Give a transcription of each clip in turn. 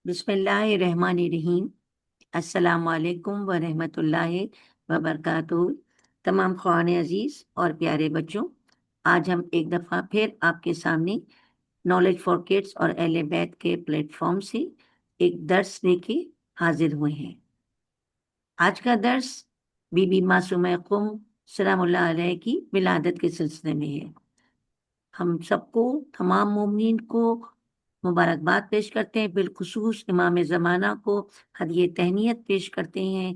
बिस्मिल्लाहिर्रहमानिर्रहीम। अस्सलाम वालेकुम व रहमतुल्लाहि व बरकातुहू। तमाम ख़वाने अजीज़ और प्यारे बच्चों, आज हम एक दफ़ा फिर आपके सामने नॉलेज फॉर किड्स और अहले बैत के प्लेटफॉर्म से एक दर्स लेके हाजिर हुए हैं। आज का दर्स बीबी मासूमा कुम सलामुल्लाह अलैहा की विलादत के सिलसिले में है। हम सबको, तमाम मोमिनीन को मुबारकबाद पेश करते हैं, बिलखुसूस इमाम ज़माना को हदिये तहनीत पेश करते हैं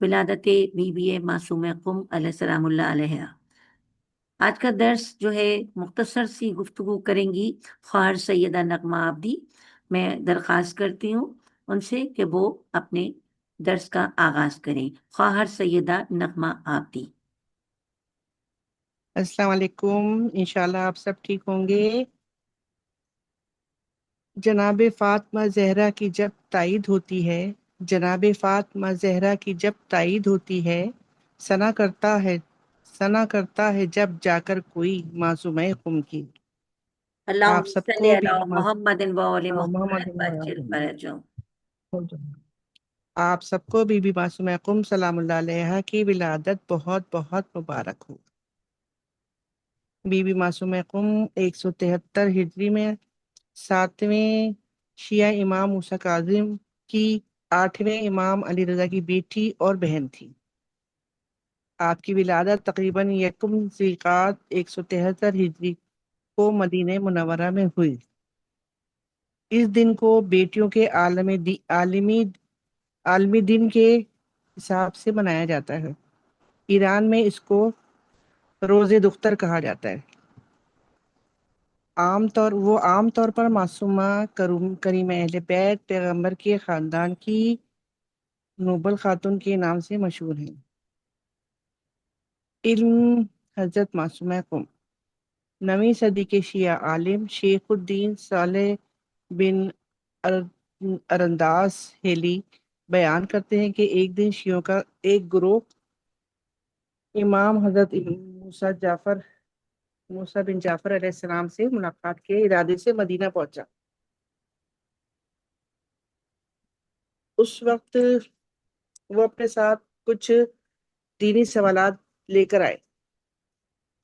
विलादत बीबी मासूमा कुम अलैहिस्सलामुल्लाह अलैहा। आज का दर्स जो है मुख्तसर सी गुफ्तगू करेंगी ख्वार सैयदा नगमा आबदी। मैं दरख्वास्त करती हूँ उनसे कि वो अपने दर्स का आगाज करें। ख्वार सैयदा नगमा आबदी। अस्सलाम वालेकुम। इंशाल्लाह आप सब ठीक होंगे। जनाब फातिमा ज़हरा की जब तायीद होती है, जनाब फातिमा ज़हरा की जब तायीद होती है, सना करता है सना करता है जब जाकर कोई मासूम कुम की। आप अल्लाहुम्मा सल्ली सबको अला बीबी मुहम्मदिन व आले मोहम्मद मुहम्मद वज्जिल फरजहुम। आप सबको बीबी मासूम कुम सलामुल्लाह अलैहा की विलादत बहुत बहुत मुबारक हो। बीबी मासूम कुम 173 हिजरी में 7वें शिया इमाम मूसा काजिम की 8वें इमाम अली रजा की बेटी और बहन थी। आपकी विलादत तकरीबन यकम ज़िलक़ाद 173 हिजरी को मदीने मुनव्वरा में हुई। इस दिन को बेटियों के आलमी दिन के हिसाब से मनाया जाता है। ईरान में इसको रोज़े दुख्तर कहा जाता है। आम तौर पर मासूमा करीम अहले बैत पैगंबर के ख़ानदान की नोबल खातून के नाम से मशहूर हैं। इल्म हजरत मासूमा कुम 9वीं सदी के शिया आलिम शेखुद्दीन सालेह बिन अरंदास हेली बयान करते हैं कि एक दिन शियों का एक ग्रोह इमाम हजरत मूसा बिन जाफर अलैहिस्सलाम से मुलाकात के इरादे से मदीना पहुंचा। उस वक्त वो अपने साथ कुछ दीनी सवालात लेकर आए।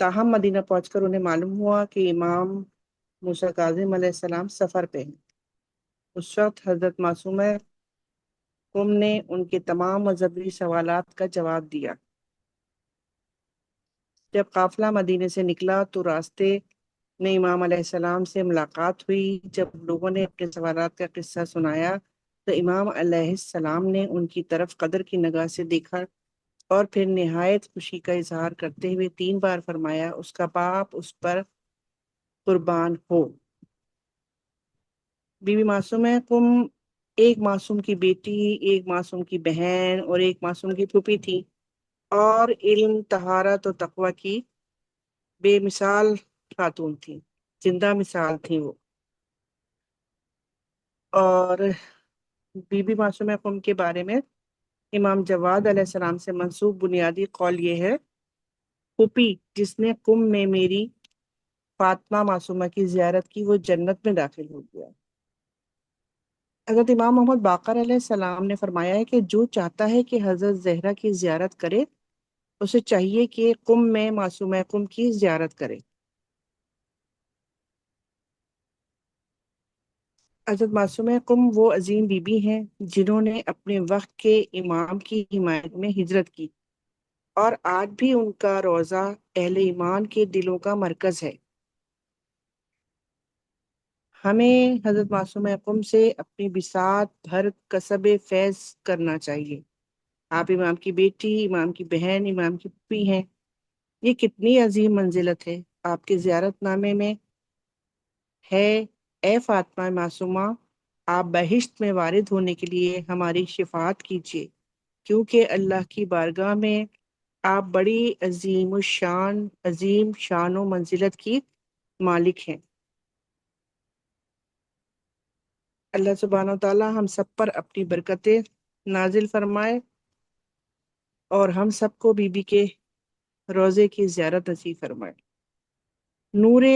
ताहम मदीना पहुंचकर उन्हें मालूम हुआ कि इमाम मूसा काजिम अलैहिस्सलाम सफ़र पे हैं। उस वक्त हजरत मासूमा कुम ने उनके तमाम मजहबी सवालात का जवाब दिया। जब काफिला मदीने से निकला तो रास्ते में इमाम अलैहिस्सलाम से मुलाकात हुई। जब लोगों ने अपने सवालात का किस्सा सुनाया तो इमाम अलैहिस्सलाम ने उनकी तरफ कदर की निगाह से देखा और फिर निहायत खुशी का इजहार करते हुए 3 बार फरमाया, उसका बाप उस पर कुर्बान हो। बीबी मासूमा कुम एक मासूम की बेटी, एक मासूम की बहन और एक मासूम की फूफी थी और इल्म, तहारत और तकवा की बेमिसाल खातून थी, जिंदा मिसाल थी वो। और बीबी मासूमा कुम के बारे में इमाम जवाद अलैहिस्सलाम से मंसूब बुनियादी कौल ये है, फूफी जिसने कुम में मेरी फातिमा मासूमा की जियारत की वो जन्नत में दाखिल हो गया। हजरत इमाम मोहम्मद बाकर अलैहिस्सलाम ने फरमाया है कि जो चाहता है कि हजरत जहरा की जियारत करे उसे चाहिए कि कुम में मासूमा कुम की जियारत करे। हजरत मासूमा कुम वो अजीम बीबी हैं जिन्होंने अपने वक्त के इमाम की हिमायत में हिजरत की और आज भी उनका रोज़ा अहले ईमान के दिलों का मरकज है। हमें हजरत मासूमा कुम से अपनी बिसात भर कसब फैज करना चाहिए। आप इमाम की बेटी, इमाम की बहन, इमाम की फूफी हैं। ये कितनी अजीम मंजिलत है। आपके ज़ियारतनामे में है, ए फातिमा मासूमा, आप बहिश्त में वारिद होने के लिए हमारी शिफात कीजिए, क्योंकि अल्लाह की बारगाह में आप बड़ी अजीम शान व मंजिलत की मालिक हैं। अल्लाह सुब्हानहू व तआला हम सब पर अपनी बरकतें नाजिल फरमाए और हम सबको बीबी के रोज़े की ज़ियारत नसीब फरमाए। नूरे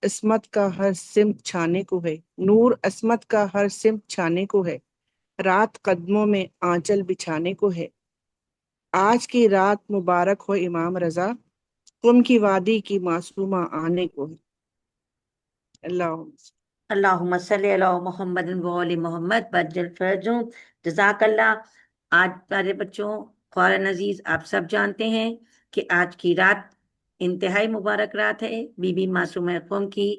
عصمت کا ہر سمت چھانے کو ہے، نور عصمت کا ہر سمت چھانے کو ہے، رات قدموں میں آنچل بچھانے کو ہے۔ آج کی رات مبارک ہو امام رضا، قم کی وادی کی معصومہ آنے کو ہے۔ اللہ اللہم صلی علی محمد و آل محمد بجل فرجوں۔ جزاک اللہ۔ آج پیارے بچوں، قرآن عزیز آپ سب جانتے ہیں کہ آج کی رات انتہائی مبارک رات ہے، بی بی معصومہ قم کی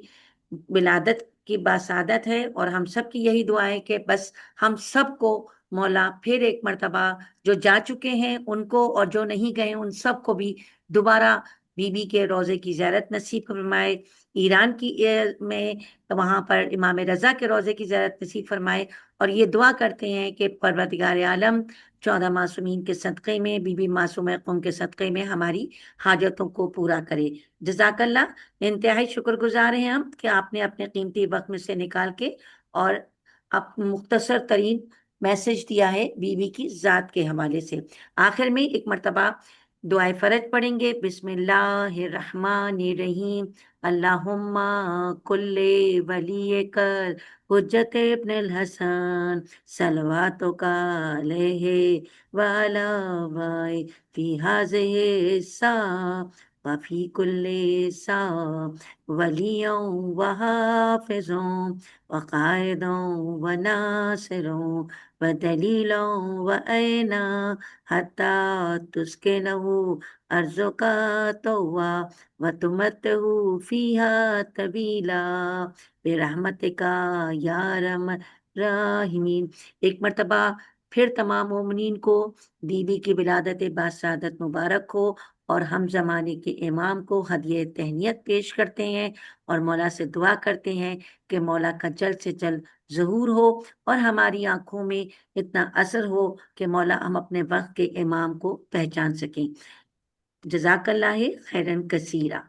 ولادت کی باسعادت ہے، اور ہم سب کی یہی دعا ہے کہ بس ہم سب کو مولا پھر ایک مرتبہ جو جا چکے ہیں ان کو اور جو نہیں گئے ان سب کو بھی دوبارہ بی بی کے روزے کی زیارت نصیب فرمائے، ایران کی میں وہاں پر امام رضا کے روزے کی زیارت نصیب فرمائے، اور یہ دعا کرتے ہیں کہ پروردگار عالم 14 معصومین کے صدقے میں، بی بی معصومہ قم کے صدقے میں ہماری حاجتوں کو پورا کرے۔ جزاک اللہ۔ انتہائی شکر گزار ہیں ہم کہ آپ نے اپنے قیمتی وقت میں سے نکال کے اور مختصر ترین میسج دیا ہے بی بی کی ذات کے حوالے سے۔ آخر میں ایک مرتبہ دعائے فرج پڑھیں گے۔ بسم اللہ الرحمن الرحیم۔ اللہم کل ولیک حجت ابن الحسن صلواتک علیہ وعلی آبائہ فی ہذہ الساعہ وفی کل ساعہ ولیًا وحافظا وقائدا وناصرا ودلیلا وعینا حتی تسکنہ ارضک طوعا وتمتعہ فیہا طویلا برحمتک یا ارحم الراحمین۔ ایک مرتبہ پھر تمام مومنین کو بی بی کی ولادت باسعادت مبارک ہو، اور ہم زمانے کے امام کو ہدیہ تہنیت پیش کرتے ہیں اور مولا سے دعا کرتے ہیں کہ مولا کا جلد سے جلد ظہور ہو اور ہماری آنکھوں میں اتنا اثر ہو کہ مولا ہم اپنے وقت کے امام کو پہچان سکیں۔ جزاک اللہ خیرن کثیرہ۔